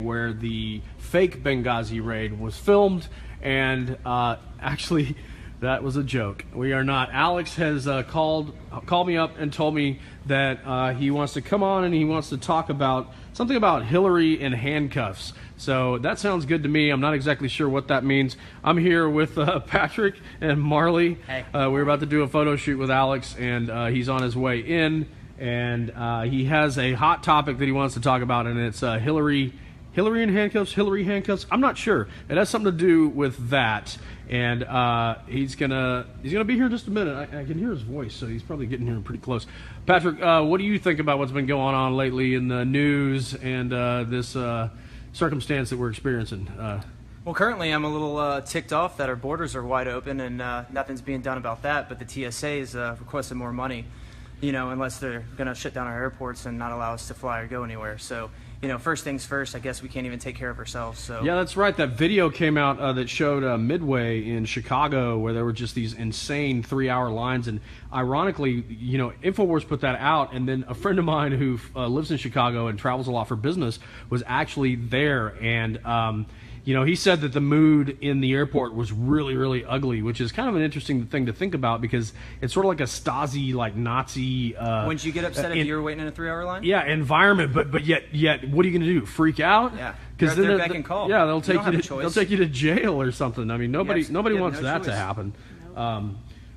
where the fake Benghazi raid was filmed, and actually, that was a joke. We are not. Alex has called me up and told me that he wants to come on and he wants to talk about something about Hillary in handcuffs. So that sounds good to me. I'm not exactly sure what that means. I'm here with Patrick and Marley. Hey. We're about to do a photo shoot with Alex, and he's on his way in. And he has a hot topic that he wants to talk about, and it's Hillary in handcuffs, Hillary handcuffs. I'm not sure. It has something to do with that, and he's gonna be here in just a minute. I can hear his voice, so he's probably getting here pretty close. Patrick, what do you think about what's been going on lately in the news and this circumstance that we're experiencing? Well, currently I'm a little ticked off that our borders are wide open and nothing's being done about that, but the TSA is requesting more money. Unless they're going to shut down our airports and not allow us to fly or go anywhere. So, first things first, I guess we can't even take care of ourselves. So yeah, that's right. That video came out that showed Midway in Chicago where there were just these insane 3-hour lines. And ironically, InfoWars put that out. And then a friend of mine who lives in Chicago and travels a lot for business was actually there. And, he said that the mood in the airport was really, really ugly, which is kind of an interesting thing to think about because it's sort of like a Stasi, like Nazi. Wouldn't you get upset if you were waiting in a 3-hour line? Yeah, environment, but yet, what are you going to do? Freak out? Yeah, because they're beck and call. Yeah, they'll take you to jail or something. I mean, nobody wants that to happen.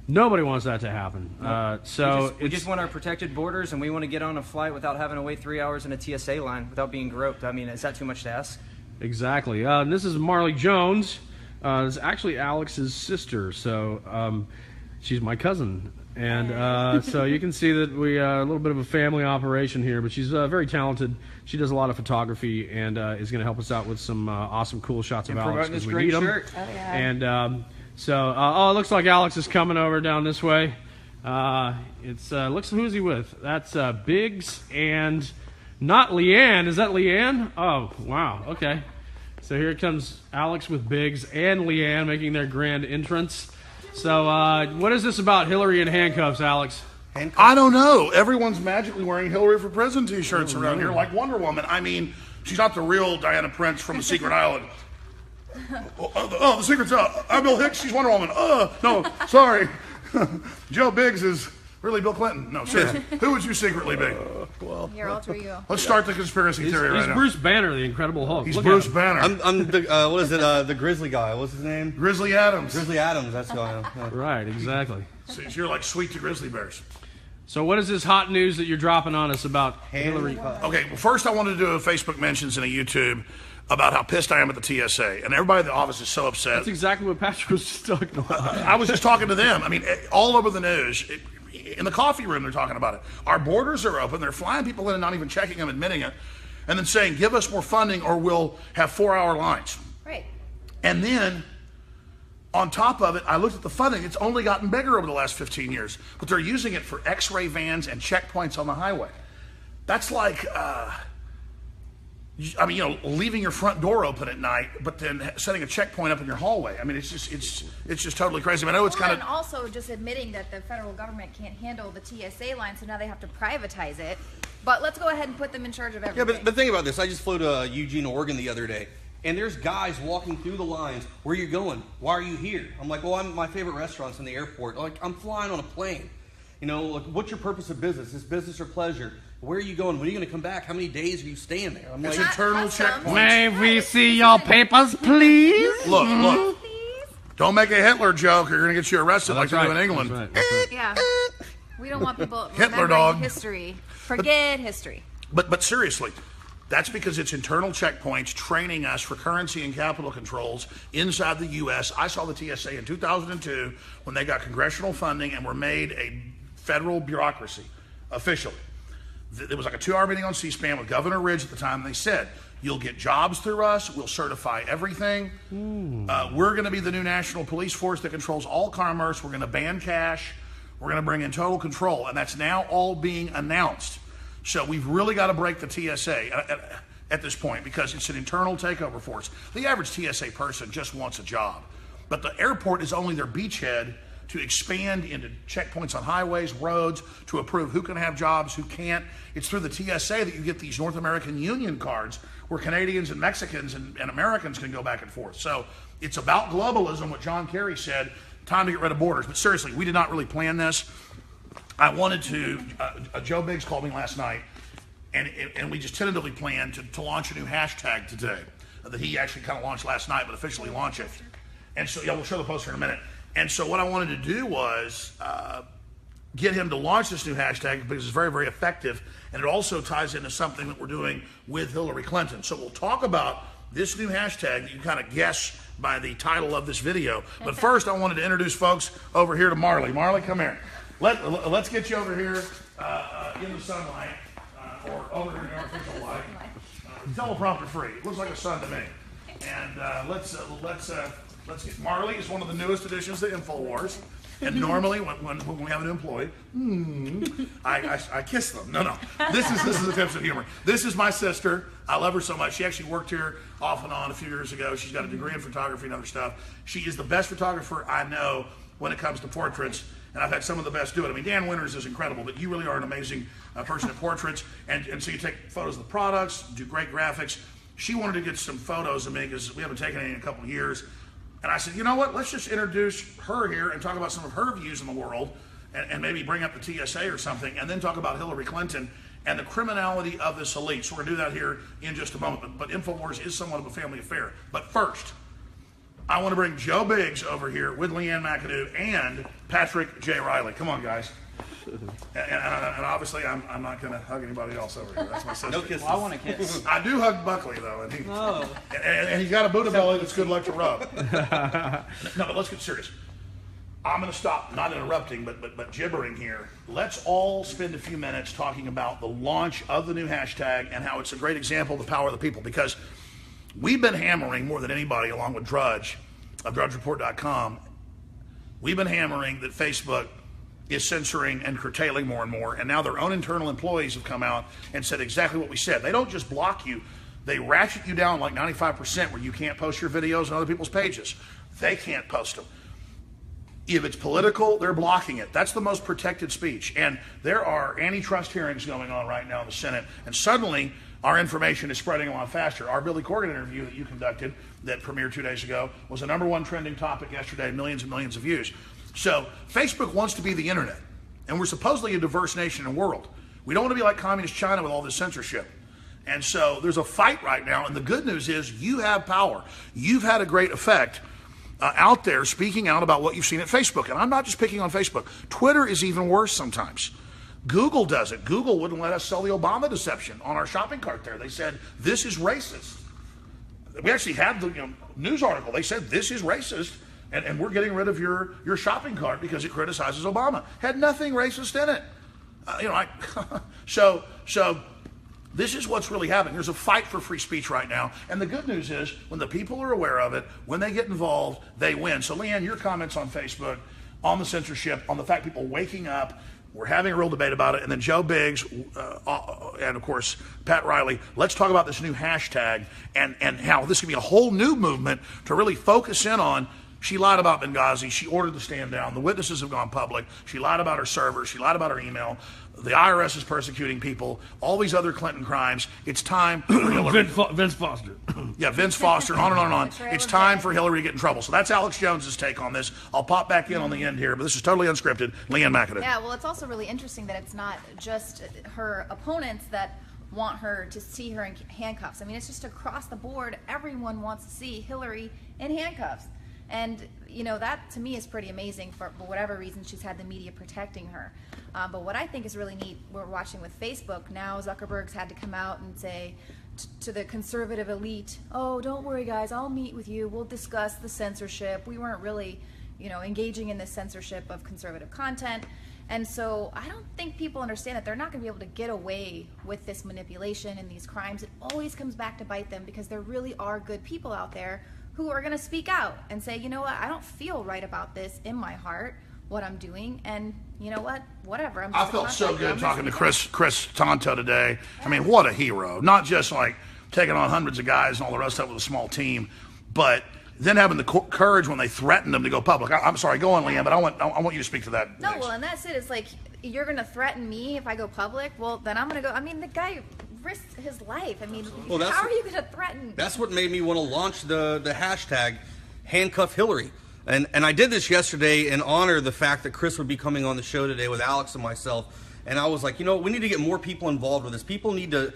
Nobody wants that to happen. No. We just want our protected borders, and we want to get on a flight without having to wait 3 hours in a TSA line without being groped. I mean, is that too much to ask? Exactly. And this is Marley Jones. It's actually Alex's sister, so she's my cousin. And so you can see that we are a little bit of a family operation here, but she's very talented. She does a lot of photography and is going to help us out with some awesome, cool shots of Alex because we need them. Shirt. Oh, yeah. And it looks like Alex is coming over down this way. Looks, who's he with? That's Biggs and not Leanne. Is that Leanne? Oh, wow. Okay. So here comes Alex with Biggs and Leanne making their grand entrance. So what is this about Hillary in handcuffs, Alex? I don't know. Everyone's magically wearing Hillary for President t-shirts around here like Wonder Woman. I mean, she's not the real Diana Prince from The Secret Island. The secret's out. I'm Bill Hicks. She's Wonder Woman. No, sorry. Joe Biggs is really Bill Clinton. No, seriously. Who would you secretly be? Your alter ego. Let's start the conspiracy theory right now. He's Bruce Banner, the Incredible Hulk. He's Bruce Banner. I'm the the Grizzly guy. What's his name? Grizzly Adams. Grizzly Adams. That's going on. Right, exactly. So you're like sweet to grizzly bears. So what is this hot news that you're dropping on us about Hillary? Okay, well, first I wanted to do a Facebook mentions and a YouTube about how pissed I am at the TSA. And everybody at the office is so upset. That's exactly what Patrick was just talking about. I was just talking to them. I mean, all over the news. In the coffee room, they're talking about it. Our borders are open. They're flying people in and not even checking them, admitting it, and then saying, give us more funding or we'll have 4-hour lines. Right. And then, on top of it, I looked at the funding. It's only gotten bigger over the last 15 years, but they're using it for X-ray vans and checkpoints on the highway. That's like, leaving your front door open at night, but then setting a checkpoint up in your hallway. I mean, it's just totally crazy. I know it's kind of... And also just admitting that the federal government can't handle the TSA line, so now they have to privatize it. But let's go ahead and put them in charge of everything. Yeah, but think about this. I just flew to Eugene, Oregon the other day, and there's guys walking through the lines. Where are you going? Why are you here? I'm like, well, my favorite restaurant's in the airport. Like, I'm flying on a plane. Like, what's your purpose of business? Is business or pleasure? Where are you going? When are you going to come back? How many days are you staying there? It's internal checkpoints. May we see your papers, please? Look. Don't make a Hitler joke or you're going to get you arrested like they do in England. That's right. Yeah. We don't want people Hitler remembering dog. history. Forget history. But seriously, that's because it's internal checkpoints training us for currency and capital controls inside the U.S. I saw the TSA in 2002 when they got congressional funding and were made a federal bureaucracy officially. There was like a 2-hour meeting on C-SPAN with Governor Ridge at the time. They said, you'll get jobs through us. We'll certify everything. We're going to be the new national police force that controls all commerce. We're going to ban cash. We're going to bring in total control. And that's now all being announced. So we've really got to break the TSA at this point because it's an internal takeover force. The average TSA person just wants a job. But the airport is only their beachhead to expand into checkpoints on highways, roads, to approve who can have jobs, who can't. It's through the TSA that you get these North American Union cards where Canadians and Mexicans and Americans can go back and forth. So it's about globalism, what John Kerry said, time to get rid of borders. But seriously, we did not really plan this. I wanted to, Joe Biggs called me last night, and we just tentatively planned to launch a new hashtag today that he actually kind of launched last night, but officially launch it. And so, yeah, we'll show the poster in a minute. And so what I wanted to do was get him to launch this new hashtag because it's very, very effective, and it also ties into something that we're doing with Hillary Clinton. So we'll talk about this new hashtag that you kind of guess by the title of this video. But first, I wanted to introduce folks over here to Marley. Marley, come here. Let's get you over here in the sunlight, or over here in the artificial light. Teleprompter free. It looks like a sun to me. And let's get Marley is one of the newest additions to InfoWars. And normally when we have an employee, I kiss them. No. This is a tips of humor. This is my sister. I love her so much. She actually worked here off and on a few years ago. She's got a degree in photography and other stuff. She is the best photographer I know when it comes to portraits. And I've had some of the best do it. I mean, Dan Winters is incredible, but you really are an amazing person at portraits. And so you take photos of the products, do great graphics. She wanted to get some photos of me because we haven't taken any in a couple of years. And I said, you know what, let's just introduce her here and talk about some of her views in the world and maybe bring up the TSA or something, and then talk about Hillary Clinton and the criminality of this elite. So we're going to do that here in just a moment. But InfoWars is somewhat of a family affair. But first, I want to bring Joe Biggs over here with Leanne McAdoo and Patrick J. Riley. Come on, guys. And obviously, I'm not going to hug anybody else over here. That's my sister. No kisses. Well, I want to kiss. I do hug Buckley, though, and he's got a Buddha belly that's good luck to rub. No, but let's get serious. I'm going to stop, not interrupting, but gibbering here. Let's all spend a few minutes talking about the launch of the new hashtag and how it's a great example of the power of the people, because we've been hammering more than anybody, along with Drudge of DrudgeReport.com. We've been hammering that Facebook is censoring and curtailing more and more, and now their own internal employees have come out and said exactly what we said. They don't just block you, they ratchet you down like 95% where you can't post your videos on other people's pages. They can't post them. If it's political, they're blocking it. That's the most protected speech. And there are antitrust hearings going on right now in the Senate, and suddenly our information is spreading a lot faster. Our Billy Corgan interview that you conducted that premiered 2 days ago was the #1 trending topic yesterday, millions and millions of views. So Facebook wants to be the internet, and we're supposedly a diverse nation and world. We don't want to be like communist China with all this censorship. And so there's a fight right now, and the good news is you have power. You've had a great effect out there speaking out about what you've seen at Facebook. And I'm not just picking on Facebook. Twitter is even worse sometimes. Google does it. Google wouldn't let us sell the Obama deception on our shopping cart there. They said, this is racist. We actually had the news article. They said, this is racist. And we're getting rid of your shopping cart because it criticizes Obama. Had nothing racist in it. So this is what's really happening. There's a fight for free speech right now. And the good news is when the people are aware of it, when they get involved, they win. So Leanne, your comments on Facebook, on the censorship, on the fact people waking up, we're having a real debate about it. And then Joe Biggs and, of course, Pat Riley, let's talk about this new hashtag and how this can be a whole new movement to really focus in on. She lied about Benghazi. She ordered the stand down. The witnesses have gone public. She lied about her servers. She lied about her email. The IRS is persecuting people. All these other Clinton crimes. It's time for Hillary. Vince Foster. Yeah, Vince Foster, on and on and on. It's time for Hillary to get in trouble. So that's Alex Jones's take on this. I'll pop back in on the end here, but this is totally unscripted. Leanne McAdoo. Yeah, well, it's also really interesting that it's not just her opponents that want her to see her in handcuffs. I mean, it's just across the board. Everyone wants to see Hillary in handcuffs. And, that to me is pretty amazing for whatever reason she's had the media protecting her. But what I think is really neat, we're watching with Facebook, now Zuckerberg's had to come out and say to the conservative elite, oh, don't worry, guys, I'll meet with you. We'll discuss the censorship. We weren't really, engaging in the censorship of conservative content. And so I don't think people understand that they're not going to be able to get away with this manipulation and these crimes. It always comes back to bite them because there really are good people out there who are going to speak out and say, you know what, I don't feel right about this in my heart, what I'm doing, and you know what, whatever. I felt so good talking to Chris Tonto today. I mean, what a hero. Not just like taking on hundreds of guys and all the rest of it with a small team, but then having the courage when they threatened them to go public. I'm sorry, go on, Leanne, but I want you to speak to that. No, next. well, and that's it. It's like, you're going to threaten me if I go public? Well, then I'm going to go. I mean, the guy risked his life. I mean, Well, that's- how are you going to threaten? That's what made me want to launch the hashtag handcuff Hillary. And I did this yesterday in honor of the fact that Chris would be coming on the show today with Alex and myself. And I was like, you know, we need to get more people involved with this. People need to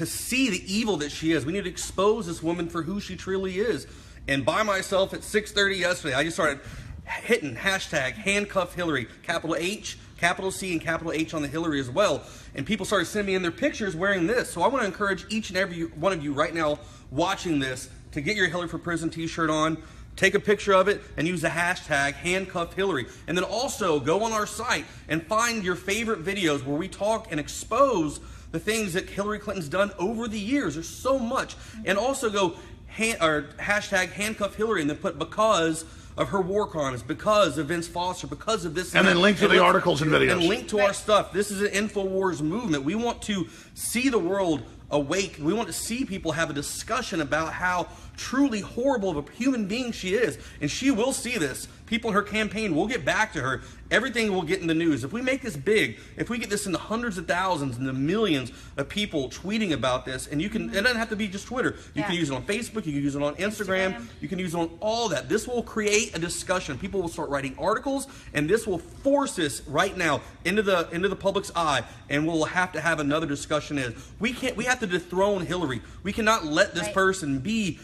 see the evil that she is. We need to expose this woman for who she truly is. And by myself at 6:30 yesterday, I just started hitting hashtag handcuff Hillary, capital H, capital C, and capital H on the Hillary as well. And people started sending me in their pictures wearing this. So I want to encourage each and every one of you right now watching this to get your Hillary for Prison t-shirt on. Take a picture of it and use the hashtag handcuff Hillary. And then also go on our site and find your favorite videos where we talk and expose the things that Hillary Clinton's done over the years. There's so much. And also go hashtag handcuff Hillary and then put because of her war crimes, because of Vince Foster, because of this. And then link to the articles and videos. And link to our stuff. This is an InfoWars movement. We want to see the world awake. We want to see people have a discussion about how truly horrible of a human being she is. And she will see this. People in her campaign will get back to her. Everything will get in the news. If we make this big, if we get this into hundreds of thousands and the millions of people tweeting about this, and it doesn't have to be just Twitter. You can use it on Facebook, you can use it on Instagram, you can use it on all that. This will create a discussion. People will start writing articles, and this will force this right now into the public's eye, and we'll have to have another discussion. We have to dethrone Hillary. We cannot let this person be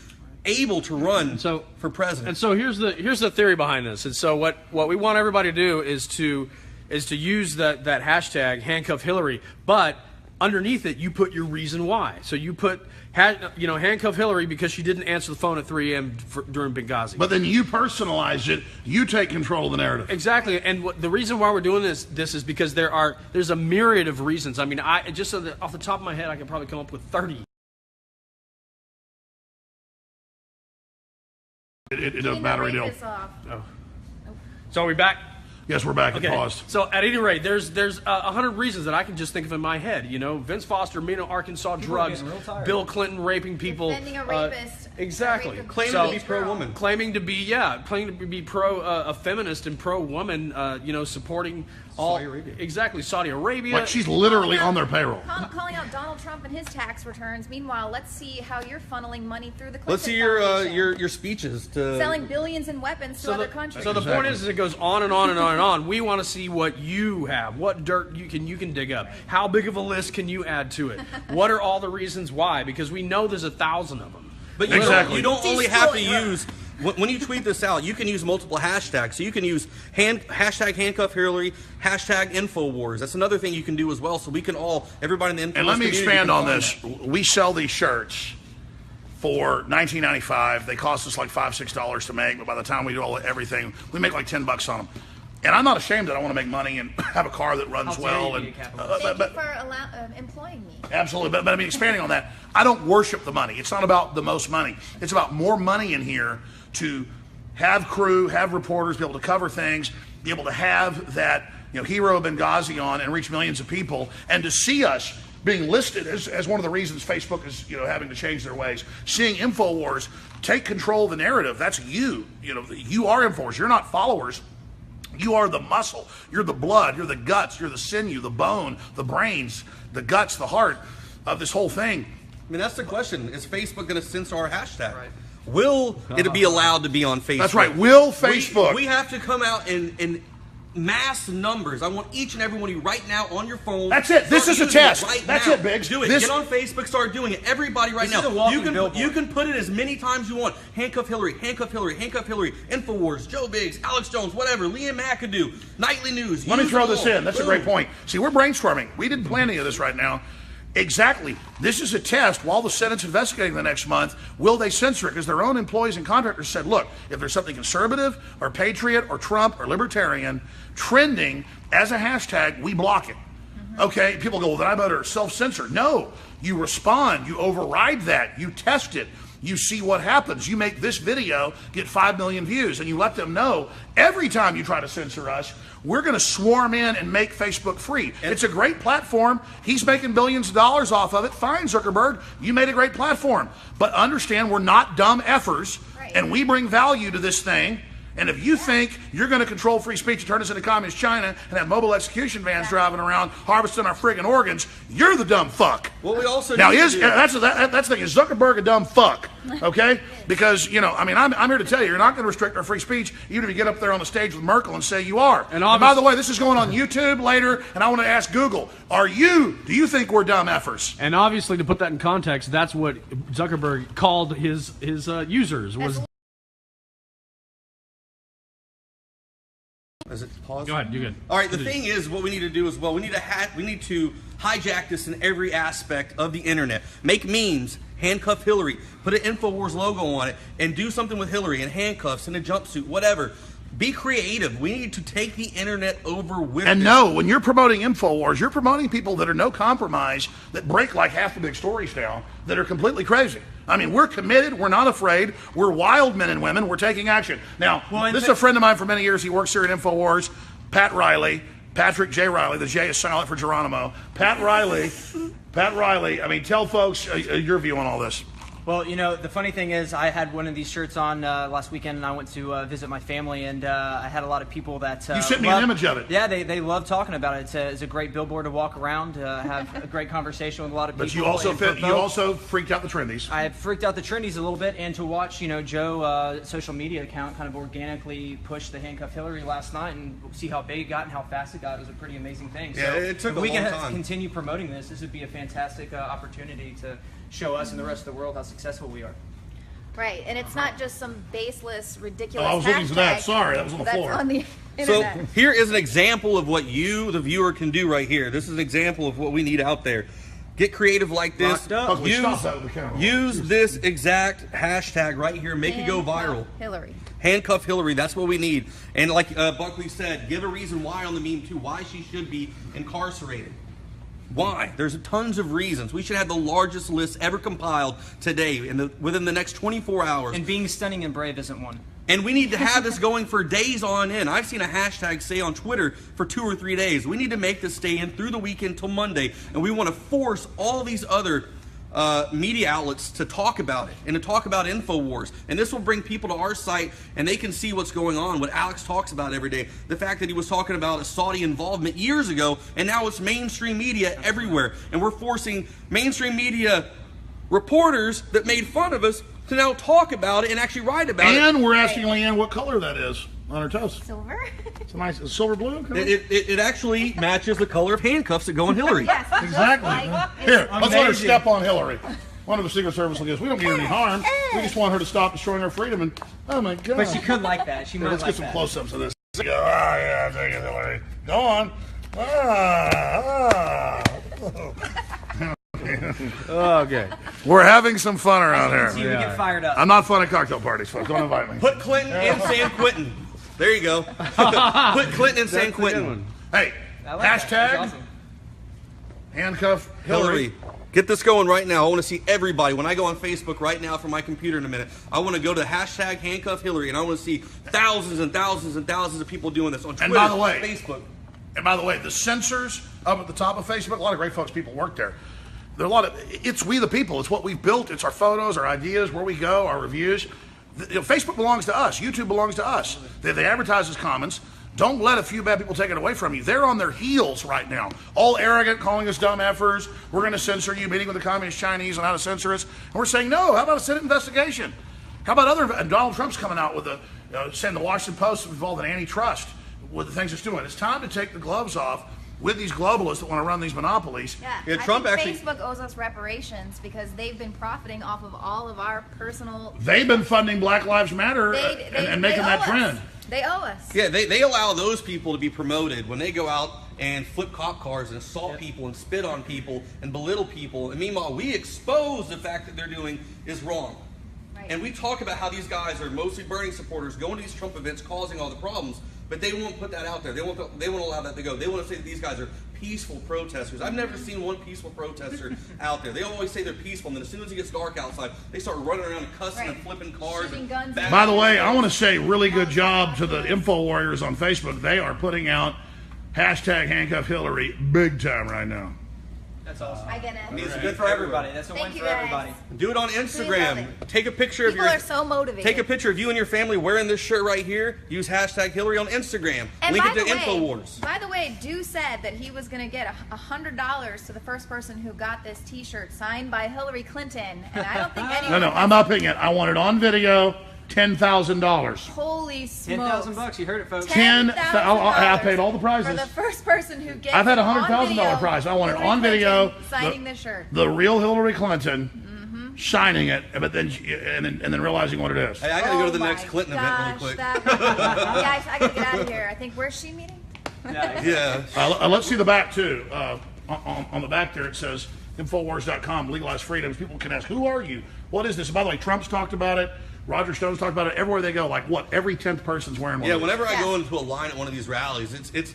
able to run for president. And so here's the theory behind this. And so what we want everybody to do is to use that hashtag handcuff Hillary, but underneath it you put your reason why. So you put handcuff Hillary because she didn't answer the phone at 3 a.m. during Benghazi. But then you personalize it. You take control of the narrative. Exactly. And the reason why we're doing this is because there's a myriad of reasons. I mean, off the top of my head, I could probably come up with 30. It doesn't matter. So are we back? Yes, we're back. Okay. It paused. So at any rate, there's 100 reasons that I can just think of in my head. You know, Vince Foster, Mena, Arkansas drugs, Bill Clinton raping people, Defending a rapist. exactly, Claiming to be pro-woman. claiming to be pro a feminist and pro-woman. Supporting all Saudi Arabia. Exactly, Saudi Arabia. Like she's literally on their payroll. Calling out Donald Trump and his tax returns. Meanwhile, let's see how you're funneling money through the Clinton Let's see Foundation. your speeches to Selling billions in weapons to other countries. So the point is, it goes on and on and on and on. We want to see what you have, what dirt you can dig up. How big of a list can you add to it? What are all the reasons why? Because we know there's 1,000 of them. But you don't only have to use, when you tweet this out, you can use multiple hashtags. So you can use hashtag handcuff Hillary, hashtag InfoWars. That's another thing you can do as well. So we can everybody in the InfoWars And let me community expand can on find this. that. We sell these shirts for $19.95. They cost us like $5-6 to make, but by the time we do everything, we make like $10 on them. And I'm not ashamed that I want to make money and have a car that runs well. And Thank you for employing me. absolutely, but I mean, expanding on that, I don't worship the money. It's not about the most money. It's about more money in here to have crew, have reporters, be able to cover things, be able to have that hero of Benghazi on and reach millions of people, and to see us being listed as one of the reasons Facebook is having to change their ways. Seeing InfoWars take control of the narrative. That's you. You are InfoWars. You're not followers. You are the muscle. You're the blood. You're the guts. You're the sinew, the bone, the brains, the guts, the heart of this whole thing. I mean, that's the question. Is Facebook going to censor our hashtag? Right. Will it be allowed to be on Facebook? That's right. Will Facebook? We have to come out in mass numbers. I want each and every one of you right now on your phone. That's it. This is a test. Right That's now. it, Biggs. Do it. Get on Facebook. Start doing it. Everybody right now. You can put it as many times you want. Handcuff Hillary. Handcuff Hillary. Handcuff Hillary. InfoWars. Joe Biggs. Alex Jones. Whatever. Liam McAdoo. Nightly News. Let me throw this in. That's a great point. See, we're brainstorming. We didn't plan any of this right now. Exactly. This is a test. While the Senate's investigating the next month, will they censor it? Because their own employees and contractors said, look, if there's something conservative or patriot or Trump or libertarian trending as a hashtag, we block it. Okay, people go, well, then I better self-censor. No, you respond. You override that. You test it. you see what happens. You make this video get 5 million views, and you let them know every time you try to censor us, we're going to swarm in and make Facebook free. It's a great platform. He's making billions of dollars off of it. Fine, Zuckerberg, you made a great platform. But understand, we're not dumb effers, and we bring value to this thing. And if you think you're going to control free speech and turn us into communist China and have mobile execution vans driving around harvesting our friggin' organs, you're the dumb fuck. Well, we also now need that's to the thing. Is Zuckerberg a dumb fuck? Okay, because I'm here to tell you, you're not going to restrict our free speech, even if you get up there on the stage with Merkel and say you are. And by the way, this is going on YouTube later, and I want to ask Google: do you think we're dumb effers? And obviously, to put that in context, that's what Zuckerberg called his users was. Is it pause? Go ahead, you're good. All right, the thing is, what we need to do as well, we need to hijack this in every aspect of the internet. Make memes, handcuff Hillary, put an InfoWars logo on it, and do something with Hillary in handcuffs, in a jumpsuit, whatever. Be creative. We need to take the internet over with And it. no, when you're promoting InfoWars, you're promoting people that are no compromise, that break like half the big stories now, that are completely crazy. I mean, we're committed. We're not afraid. We're wild men and women. We're taking action. Now, this is a friend of mine for many years. He works here at InfoWars, Pat Riley, Patrick J. Riley. The J is silent for Geronimo. Pat Riley, I mean, tell folks your view on all this. Well, the funny thing is I had one of these shirts on last weekend, and I went to visit my family, and I had a lot of people that you sent me an image of it. Yeah, they love talking about it. It's a great billboard to walk around, have a great conversation with a lot of people. But you also freaked out the trendies. I freaked out the trendies a little bit, and to watch Joe social media account kind of organically push the handcuff Hillary last night and see how big it got and how fast it got was a pretty amazing thing. Yeah, so it took if a we long can time. continue promoting this would be a fantastic opportunity to show us and the rest of the world how successful we are. Right, and it's not just some baseless, ridiculous. Oh, I was looking for that. hashtag Sorry, that was on the floor. That's on the So internet. here is an example of what you, the viewer, can do right here. This is an example of what we need out there. Get creative like this. Use this exact hashtag right here. Make it go viral. Hillary. Handcuff Hillary. That's what we need. And like Buckley said, give a reason why on the meme too. Why she should be incarcerated. Why? There's tons of reasons. We should have the largest list ever compiled today within the next 24 hours. And being stunning and brave isn't one. And we need to have this going for days on end. I've seen a hashtag stay on Twitter for 2 or 3 days. We need to make this stay in through the weekend till Monday. And we want to force all these other media outlets to talk about it and to talk about InfoWars. And this will bring people to our site and they can see what's going on, what Alex talks about every day. The fact that he was talking about a Saudi involvement years ago, and now it's mainstream media everywhere. And we're forcing mainstream media reporters that made fun of us to now talk about it and actually write about it. And we're asking Leanne what color that is on her toast. Silver. It's a nice silver blue. It actually matches the color of handcuffs that go on Hillary. Yes, Exactly. like- Here, let's let her Amazing. step on Hillary. One of the Secret Service will give us, we don't mean any harm. We just want her to stop destroying our freedom. And oh my God. But she could like that. She Here, might let's like get some that. close-ups of this. Go, yeah, take it, Hillary. Go on. Okay. We're having some fun around See, here. we get fired up. I'm not fun at cocktail parties, folks. Don't invite me. Put Clinton in San Quentin. There you go. Put Clinton in San Quentin. Hey, I like that. hashtag That's awesome. handcuff Hillary. Get this going right now. I want to see everybody. When I go on Facebook right now from my computer in a minute, I want to go to hashtag handcuff Hillary, and I want to see thousands and thousands and thousands of people doing this on Twitter, And by the way, Facebook. And by the way, the censors up at the top of Facebook, a lot of great folks, people work there. There are a lot of, it's we the people. It's what we've built. It's our photos, our ideas, where we go, our reviews. Facebook belongs to us. YouTube belongs to us. They advertise as commons. Don't let a few bad people take it away from you. They're on their heels right now. All arrogant, calling us dumb effers. We're going to censor you, meeting with the communist Chinese on how to censor us. And we're saying, no, how about a Senate investigation? How about Donald Trump's coming out with saying the Washington Post is involved in antitrust with the things it's doing. It's time to take the gloves off with these globalists that want to run these monopolies. Yeah, Trump I think actually- Facebook owes us reparations because they've been profiting off of all of our personal. They've been funding Black Lives Matter and making they that owe trend. us. They owe us. Yeah, they allow those people to be promoted when they go out and flip cop cars and assault people and spit on people and belittle people. And meanwhile, we expose the fact that they're doing is wrong. Right. And we talk about how these guys are mostly Bernie supporters, going to these Trump events, causing all the problems. But they won't put that out there. They won't allow that to go. They want to say that these guys are peaceful protesters. I've never seen one peaceful protester out there. They always say they're peaceful, and then as soon as it gets dark outside, they start running around and cussing and flipping cars. Shooting guns. By the way, I want to say really good job to the Info Warriors on Facebook. They are putting out hashtag handcuff Hillary big time right now. That's awesome. I get it. It's good for everybody. That's a win Thank you, for everybody. guys. Do it on We love Instagram. it. Take a picture People of your. are so motivated. Take a picture of you and your family wearing this shirt right here. Use hashtag Hillary on Instagram. And Link by it to the way, InfoWars. by the way, Dew said that he was going to get $100 to the first person who got this T-shirt signed by Hillary Clinton, and I don't think anyone. No, I'm upping it. I want it on video. $10,000. Holy smokes! $10,000. You heard it, folks. I paid all the prizes. for the first person who gets. I've had a on $100,000 video prize. I want it Hillary on video. Clinton signing the shirt. The real Hillary Clinton signing it, but then and then realizing what it is. Hey, I gotta go to the Oh next my Clinton event really gosh, quick. Guys, I gotta get out of here. I think where's she meeting? Yeah. Let's see the back too. On the back there it says Infowars.com, legalize freedoms. People can ask, who are you? What is this? By the way, Trump's talked about it. Roger Stone's talked about it. Everywhere they go, like what? Every 10th person's wearing one. Yeah, of these. whenever I Yeah. go into a line at one of these rallies, it's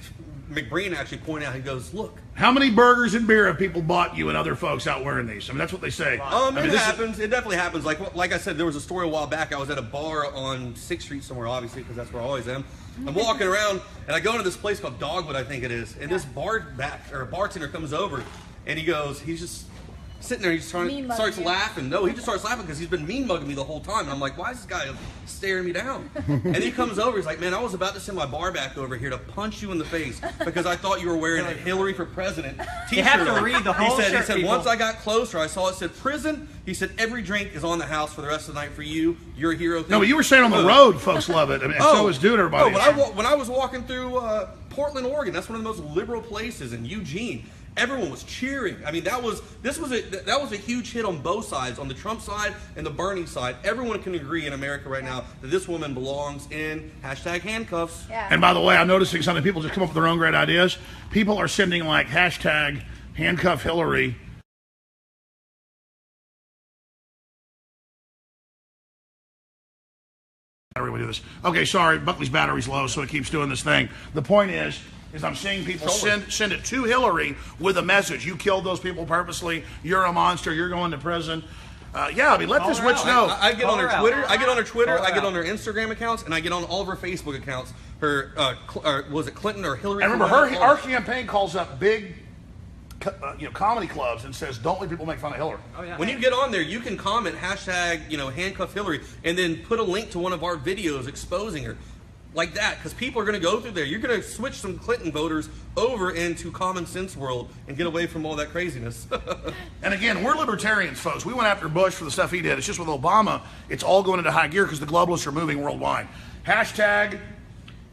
McBreen actually pointed out. He goes, "Look, How many burgers and beer have people bought you and other folks out wearing these? I mean, that's what they say. I mean, it this is- happens. It definitely happens. Like I said, there was a story a while back. I was at a bar on 6th Street somewhere, obviously, because that's where I always am. I'm walking around, and I go into this place called Dogwood, I think it is, and this bartender comes over, and he's just sitting there. He just Mean mugging starts you. laughing. No, he just starts laughing because he's been mean mugging me the whole time. And I'm like, why is this guy staring me down? And he comes over. He's like, man, I was about to send my bar back over here to punch you in the face because I thought you were wearing a Hillary for President t-shirt. You have to on." read the whole He shirt, said, people. once I got closer, I saw it said prison. He said, every drink is on the house for the rest of the night for you. You're a hero. No, but you were saying on the road, folks love it. I mean, and so is dude, everybody. When I was walking through Portland, Oregon, that's one of the most liberal places in Eugene. Everyone was cheering. I mean, that was a huge hit on both sides, on the Trump side and the Bernie side. Everyone can agree in America right now that this woman belongs in hashtag handcuffs. Yeah. And by the way, I'm noticing something. People just come up with their own great ideas. People are sending like hashtag handcuff Hillary. How do we do this? Okay, sorry, Buckley's battery's low, so it keeps doing this thing. The point is I'm seeing people send it to Hillary with a message. You killed those people purposely. You're a monster. You're going to prison. Yeah, I mean, let this witch know. I get Call on her her out. Twitter. I get on her Twitter. Call her I get out. on her Instagram accounts, and I get on all of her Facebook accounts. Her was it Clinton or Hillary? And remember, our campaign calls up big, comedy clubs and says, "Don't let people make fun of Hillary." Oh, yeah. When you get on there, you can comment hashtag handcuff Hillary, and then put a link to one of our videos exposing her. Like that, because people are going to go through there. You're going to switch some Clinton voters over into common sense world and get away from all that craziness. And again, we're libertarians, folks. We went after Bush for the stuff he did. It's just with Obama, it's all going into high gear because the globalists are moving worldwide. Hashtag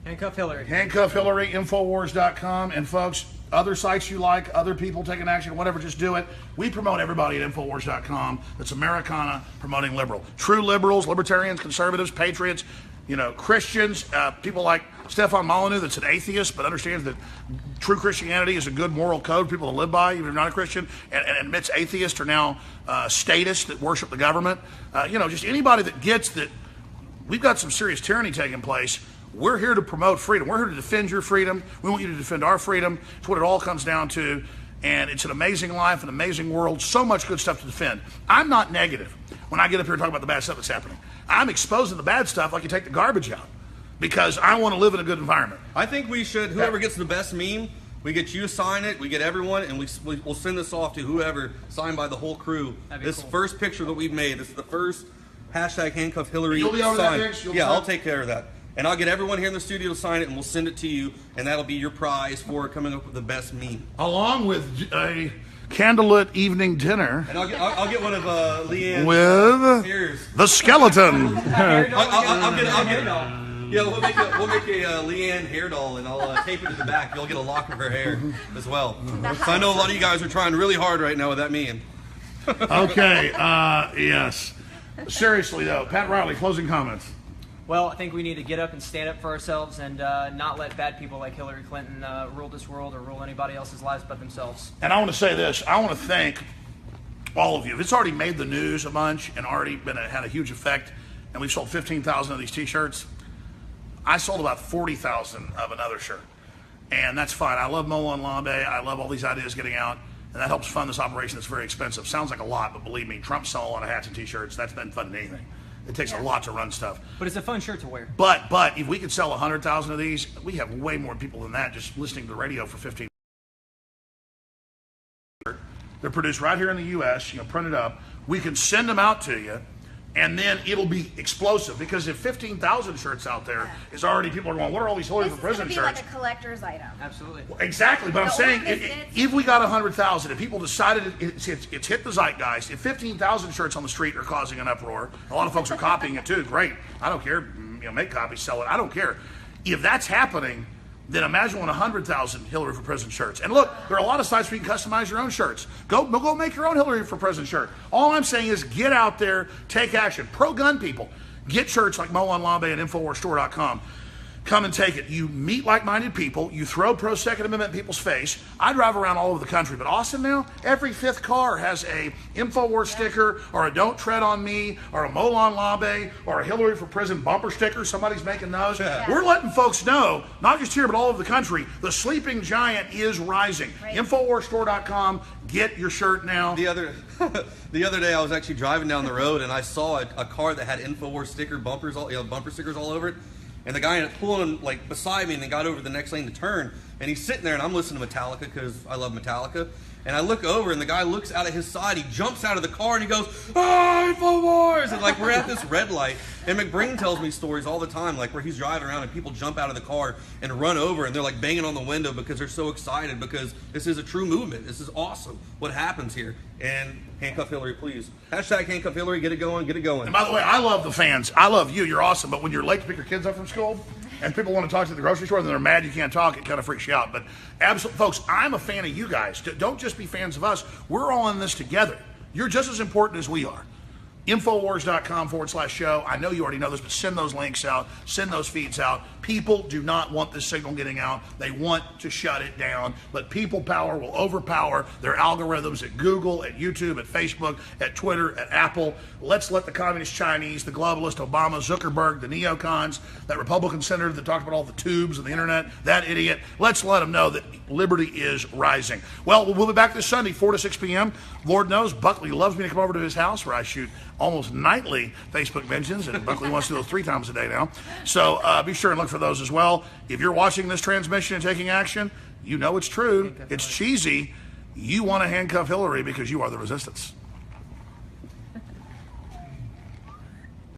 Handcuff Hillary. handcuff Hillary, Infowars.com. And folks, other sites you like, other people taking action, whatever, just do it. We promote everybody at Infowars.com. That's Americana promoting liberal. True liberals, libertarians, conservatives, patriots, Christians, people like Stefan Molyneux that's an atheist but understands that true Christianity is a good moral code for people to live by, even if you're not a Christian, and admits atheists are now statists that worship the government. Just anybody that gets that we've got some serious tyranny taking place. We're here to promote freedom. We're here to defend your freedom. We want you to defend our freedom. It's what it all comes down to. And it's an amazing life, an amazing world, so much good stuff to defend. I'm not negative when I get up here and talk about the bad stuff that's happening. I'm exposing the bad stuff like you take the garbage out because I want to live in a good environment. I think we should, whoever gets the best meme, we get you to sign it, we get everyone, and we'll send this off to whoever, signed by the whole crew. That'd be This cool. first picture that we've made, this is the first hashtag handcuff Hillary You'll be over that, sign. Vince? You'll Yeah, sign? I'll take care of that. And I'll get everyone here in the studio to sign it, and we'll send it to you, and that'll be your prize for coming up with the best meme. Along with a candlelit evening dinner And I'll get one of Leanne's with ears. the skeleton. I'll get yeah, we'll make a Leanne hair doll, and I'll tape it to the back. You'll get a lock of her hair as well. So I know a lot of you guys are trying really hard right now with that meme. Okay, yes. Seriously, though, Pat Riley, closing comments. Well, I think we need to get up and stand up for ourselves and not let bad people like Hillary Clinton rule this world or rule anybody else's lives but themselves. And I want to say this. I want to thank all of you. It's already made the news a bunch and already had a huge effect, and we've sold 15,000 of these T-shirts. I sold about 40,000 of another shirt. And that's fine. I love Mo on Lambe. I love all these ideas getting out. And that helps fund this operation that's very expensive. Sounds like a lot, but believe me, Trump's selling a lot of hats and T-shirts. That's been funding anything. It takes a lot to run stuff. But it's a fun shirt to wear. But if we could sell 100,000 of these, we have way more people than that just listening to the radio for 15. They're produced right here in the U.S., printed up. We can send them out to you, and then it'll be explosive, because if 15,000 shirts out there is already, people are going, what are all these Hillary for President shirts? This is going to be like a collector's item. Absolutely. Exactly, but I'm The saying order if we got 100,000, if people decided it's hit the zeitgeist, if 15,000 shirts on the street are causing an uproar, a lot of folks are copying it too. Great, I don't care. Make copies, sell it. I don't care. If that's happening, then imagine when 100,000 Hillary for President shirts. And look, there are a lot of sites where you can customize your own shirts. Go make your own Hillary for President shirt. All I'm saying is get out there, take action. Pro-gun people, get shirts like Mo on Lambe and InfoWarsStore.com. Come and take it. You meet like-minded people. You throw pro-Second Amendment in people's face. I drive around all over the country, but Austin now, every fifth car has a InfoWars sticker, or a Don't Tread on Me, or a Mo on Lambe, or a Hillary for President bumper sticker. Somebody's making those. Yeah. We're letting folks know, not just here, but all over the country, the sleeping giant is rising. Right. InfoWarsStore.com. Get your shirt now. The other day, I was actually driving down the road, and I saw a car that had InfoWars bumper stickers all over it. And the guy ended up pulling like beside me, and then got over the next lane to turn. And he's sitting there, and I'm listening to Metallica because I love Metallica. And I look over, and the guy looks out of his side. He jumps out of the car, and he goes, "Ah, InfoWars!" And like we're at this red light. And McBrain tells me stories all the time, like where he's driving around and people jump out of the car and run over, and they're like banging on the window because they're so excited, because this is a true movement. This is awesome. What happens here? And handcuff Hillary, please. Hashtag handcuff Hillary. Get it going. Get it going. And by the way, I love the fans. I love you. You're awesome. But when you're late to pick your kids up from school, and people want to talk to the grocery store, and they're mad you can't talk, it kind of freaks you out. But absolutely, folks, I'm a fan of you guys. Don't just be fans of us. We're all in this together. You're just as important as we are. Infowars.com/show. I know you already know this, but send those links out. Send those feeds out. People do not want this signal getting out. They want to shut it down. But people power will overpower their algorithms at Google, at YouTube, at Facebook, at Twitter, at Apple. Let's let the communist Chinese, the globalist Obama, Zuckerberg, the neocons, that Republican senator that talked about all the tubes and the internet, that idiot, let's let them know that liberty is rising. Well, we'll be back this Sunday, 4 to 6 p.m. Lord knows Buckley loves me to come over to his house where I shoot almost nightly Facebook mentions, and Buckley wants to do those 3 times a day now. So be sure and look for those as well. If you're watching this transmission and taking action, you know it's true. It's cheesy. You want to handcuff Hillary because you are the resistance.